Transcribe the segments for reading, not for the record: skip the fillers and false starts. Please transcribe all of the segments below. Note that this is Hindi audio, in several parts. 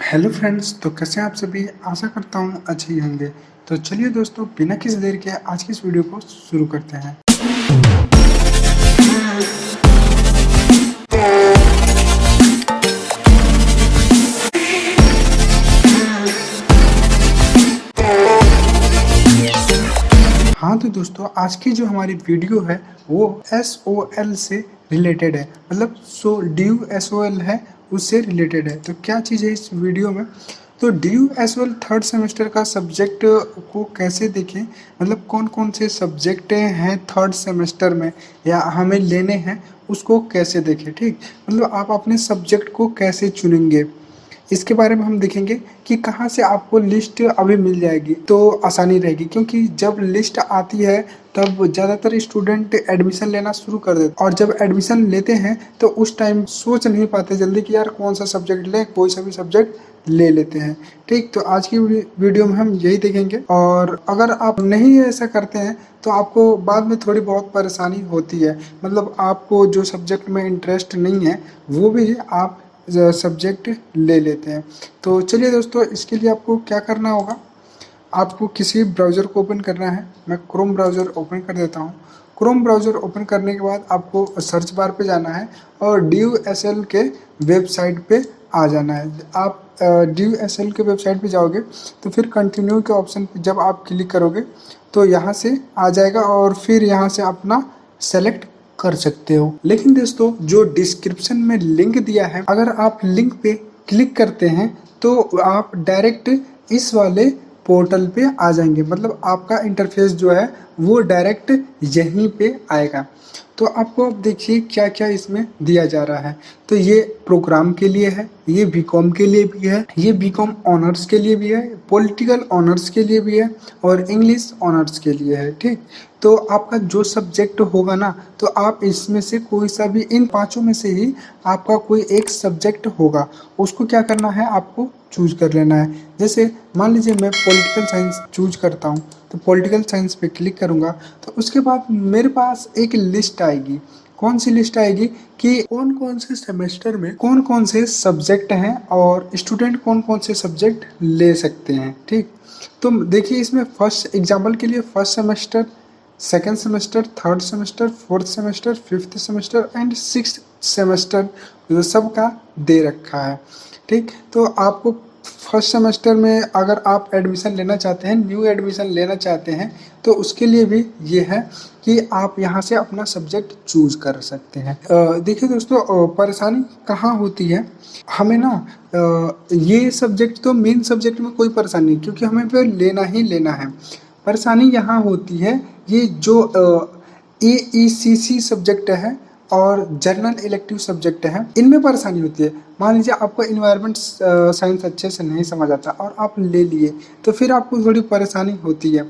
हेलो फ्रेंड्स, तो कैसे हैं आप सभी। आशा करता हूँ अच्छे ही होंगे। तो चलिए दोस्तों, बिना किसी देर के आज की इस वीडियो को शुरू करते हैं। हाँ तो दोस्तों, आज की जो हमारी वीडियो है वो SOL से रिलेटेड है। मतलब DU SOL है, उससे रिलेटेड है। तो क्या चीज़ है इस वीडियो में, तो DU SOL थर्ड सेमेस्टर का सब्जेक्ट को कैसे देखें, मतलब कौन कौन से सब्जेक्ट हैं थर्ड सेमेस्टर में या हमें लेने हैं, उसको कैसे देखें। ठीक, मतलब आप अपने सब्जेक्ट को कैसे चुनेंगे, इसके बारे में हम देखेंगे कि कहाँ से आपको लिस्ट अभी मिल जाएगी तो आसानी रहेगी। क्योंकि जब लिस्ट आती है तब ज़्यादातर स्टूडेंट एडमिशन लेना शुरू कर देते, और जब एडमिशन लेते हैं तो उस टाइम सोच नहीं पाते जल्दी कि यार कौन सा सब्जेक्ट लें, कोई सा भी सब्जेक्ट ले लेते हैं। ठीक, तो आज की वीडियो में हम यही देखेंगे। और अगर आप नहीं ऐसा करते हैं तो आपको बाद में थोड़ी बहुत परेशानी होती है। मतलब आपको जो सब्जेक्ट में इंटरेस्ट नहीं है वो भी आप सब्जेक्ट ले लेते हैं। तो चलिए दोस्तों, इसके लिए आपको क्या करना होगा, आपको किसी ब्राउज़र को ओपन करना है। मैं क्रोम ब्राउज़र ओपन कर देता हूँ। क्रोम ब्राउज़र ओपन करने के बाद आपको सर्च बार पे जाना है और DU SL के वेबसाइट पे आ जाना है। आप DU SL के वेबसाइट पे जाओगे तो फिर कंटिन्यू के ऑप्शन पे जब आप क्लिक करोगे तो यहाँ से आ जाएगा और फिर यहाँ से अपना सेलेक्ट कर सकते हो। लेकिन दोस्तों, जो डिस्क्रिप्शन में लिंक दिया है, अगर आप लिंक पे क्लिक करते हैं तो आप डायरेक्ट इस वाले पोर्टल पे आ जाएंगे। मतलब आपका इंटरफेस जो है वो डायरेक्ट यहीं पे आएगा। तो आपको अब देखिए क्या क्या इसमें दिया जा रहा है। तो ये प्रोग्राम के लिए है, ये बीकॉम के लिए भी है, ये बीकॉम ऑनर्स के लिए भी है, पॉलिटिकल ऑनर्स के लिए भी है और इंग्लिश ऑनर्स के लिए है। ठीक, तो आपका जो सब्जेक्ट होगा ना, तो आप इसमें से कोई सा भी, इन पांचों में से ही आपका कोई एक सब्जेक्ट होगा, उसको क्या करना है, आपको चूज कर लेना है। जैसे मान लीजिए मैं पॉलिटिकल साइंस चूज करता हूँ, तो पॉलिटिकल साइंस पे क्लिक करूँगा तो उसके बाद मेरे पास एक लिस्ट आएगी। कौन सी लिस्ट आएगी कि कौन कौन से सेमेस्टर में कौन कौन से सब्जेक्ट हैं और स्टूडेंट कौन कौन से सब्जेक्ट ले सकते हैं। ठीक, तो देखिए इसमें फर्स्ट एग्जाम्पल के लिए first semester, second semester, third semester, fourth semester, fifth semester and sixth semester सबका दे रखा है। ठीक, तो आपको फर्स्ट सेमेस्टर में अगर आप एडमिशन लेना चाहते हैं, न्यू एडमिशन लेना चाहते हैं, तो उसके लिए भी ये है कि आप यहाँ से अपना सब्जेक्ट चूज कर सकते हैं। देखिए दोस्तों, परेशानी कहाँ होती है हमें ना, ये सब्जेक्ट तो मेन सब्जेक्ट में कोई परेशानी नहीं, क्योंकि हमें पे लेना ही लेना है। परेशानी यहाँ होती है ये जो AECC सब्जेक्ट है और जर्नल इलेक्टिव सब्जेक्ट है, इनमें परेशानी होती है। मान लीजिए आपको इन्वायरमेंट साइंस अच्छे से नहीं समझ आता और आप ले लिए, तो फिर आपको थोड़ी परेशानी होती है।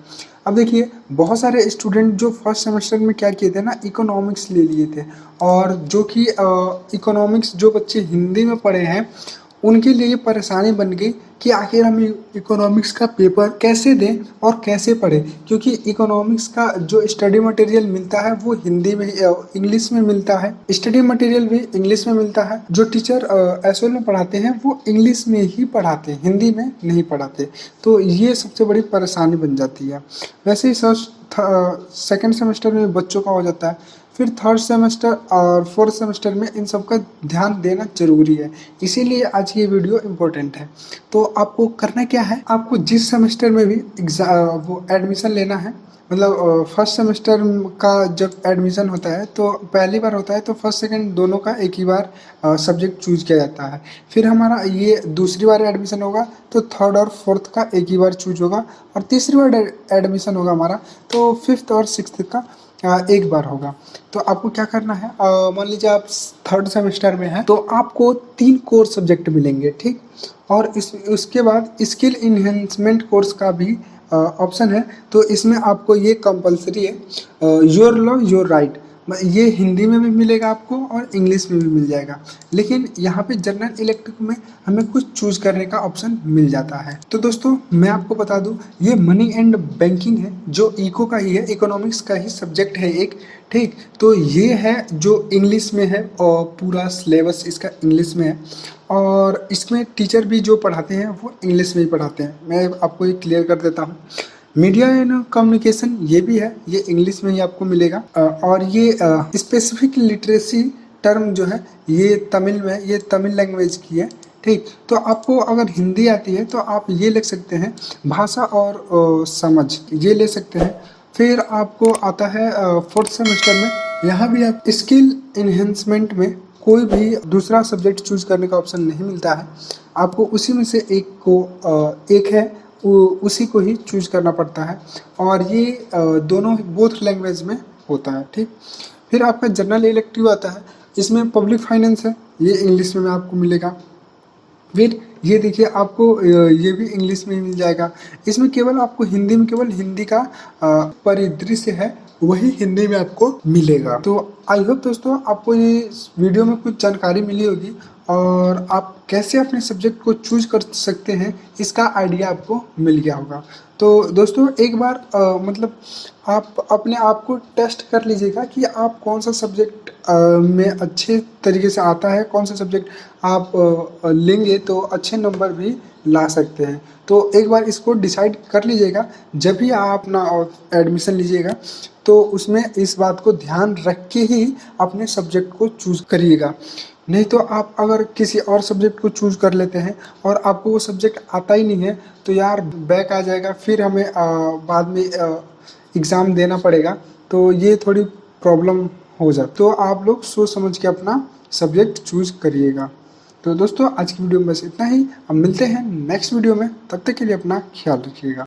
अब देखिए, बहुत सारे स्टूडेंट जो फर्स्ट सेमेस्टर में क्या किए थे ना, इकोनॉमिक्स ले लिए थे, और जो कि इकोनॉमिक्स जो बच्चे हिंदी में पढ़े हैं उनके लिए ये परेशानी बन गई कि आखिर हम इकोनॉमिक्स का पेपर कैसे दें और कैसे पढ़ें। क्योंकि इकोनॉमिक्स का जो स्टडी मटेरियल मिलता है वो हिंदी में, इंग्लिश में मिलता है, स्टडी मटेरियल भी इंग्लिश में मिलता है। जो टीचर SOL में पढ़ाते हैं वो इंग्लिश में ही पढ़ाते हैं, हिंदी में नहीं पढ़ाते। तो ये सबसे बड़ी परेशानी बन जाती है। वैसे ही सेकेंड सेमेस्टर में बच्चों का हो जाता है, फिर थर्ड सेमेस्टर और फोर्थ सेमेस्टर में इन सब का ध्यान देना जरूरी है। इसीलिए आज की ये वीडियो इम्पोर्टेंट है। तो आपको करना क्या है, आपको जिस सेमेस्टर में भी वो एडमिशन लेना है, मतलब फर्स्ट सेमेस्टर का जब एडमिशन होता है तो पहली बार होता है तो फर्स्ट सेकंड दोनों का एक ही बार सब्जेक्ट चूज किया जाता है। फिर हमारा ये दूसरी बार एडमिशन होगा तो थर्ड और फोर्थ का एक ही बार चूज होगा, और तीसरी बार एडमिशन होगा हमारा तो फिफ्थ और सिक्स्थ का एक बार होगा। तो आपको क्या करना है, मान लीजिए आप थर्ड सेमेस्टर में हैं तो आपको 3 कोर सब्जेक्ट मिलेंगे। ठीक, और उसके बाद स्किल इन्हेंसमेंट कोर्स का भी ऑप्शन है। तो इसमें आपको ये कंपलसरी है, योर लॉ योर राइट, ये हिंदी में भी मिलेगा आपको और इंग्लिश में भी मिल जाएगा। लेकिन यहाँ पे जनरल इलेक्टिव में हमें कुछ चूज करने का ऑप्शन मिल जाता है। तो दोस्तों मैं आपको बता दूं, ये मनी एंड बैंकिंग है जो इको का ही है, इकोनॉमिक्स का ही सब्जेक्ट है एक। ठीक, तो ये है जो इंग्लिश में है और पूरा सिलेबस इसका इंग्लिश में है और इसमें टीचर भी जो पढ़ाते हैं वो इंग्लिश में ही पढ़ाते हैं। मैं आपको ये क्लियर कर देता हूँ। मीडिया एंड कम्युनिकेशन ये भी है, ये इंग्लिश में ही आपको मिलेगा और ये स्पेसिफिक लिटरेसी टर्म जो है ये तमिल में, ये तमिल लैंग्वेज की है। ठीक, तो आपको अगर हिंदी आती है तो आप ये लिख सकते हैं भाषा और समझ, ये ले सकते हैं। फिर आपको आता है फोर्थ सेमेस्टर में, यहाँ भी आप स्किल इन्हेंसमेंट में कोई भी दूसरा सब्जेक्ट चूज करने का ऑप्शन नहीं मिलता है, आपको उसी में से एक है उसी को ही चूज करना पड़ता है और ये दोनों बोथ लैंग्वेज में होता है। ठीक, फिर आपका जनरल इलेक्टिव आता है, इसमें पब्लिक फाइनेंस है, ये इंग्लिश में आपको मिलेगा। फिर ये देखिए आपको ये भी इंग्लिश में ही मिल जाएगा। इसमें केवल आपको हिंदी में केवल हिंदी का परिदृश्य है वही हिंदी में आपको मिलेगा। तो आई होप दोस्तों आपको ये वीडियो में कुछ जानकारी मिली होगी और आप कैसे अपने सब्जेक्ट को चूज कर सकते हैं इसका आइडिया आपको मिल गया होगा। तो दोस्तों एक बार मतलब आप अपने आप को टेस्ट कर लीजिएगा कि आप कौन सा सब्जेक्ट में अच्छे तरीके से आता है, कौन सा सब्जेक्ट आप लेंगे तो अच्छे नंबर भी ला सकते हैं। तो एक बार इसको डिसाइड कर लीजिएगा, जब भी आप अपना एडमिशन लीजिएगा तो उसमें इस बात को ध्यान रख के ही अपने सब्जेक्ट को चूज करिएगा। नहीं तो आप अगर किसी और सब्जेक्ट को चूज कर लेते हैं और आपको वो सब्जेक्ट आता ही नहीं है तो यार बैक आ जाएगा, फिर हमें बाद में एग्ज़ाम देना पड़ेगा, तो ये थोड़ी प्रॉब्लम हो जाए। तो आप लोग सोच समझ के अपना सब्जेक्ट चूज करिएगा। तो दोस्तों आज की वीडियो में बस इतना ही, अब मिलते हैं नेक्स्ट वीडियो में, तब तक के लिए अपना ख्याल रखिएगा।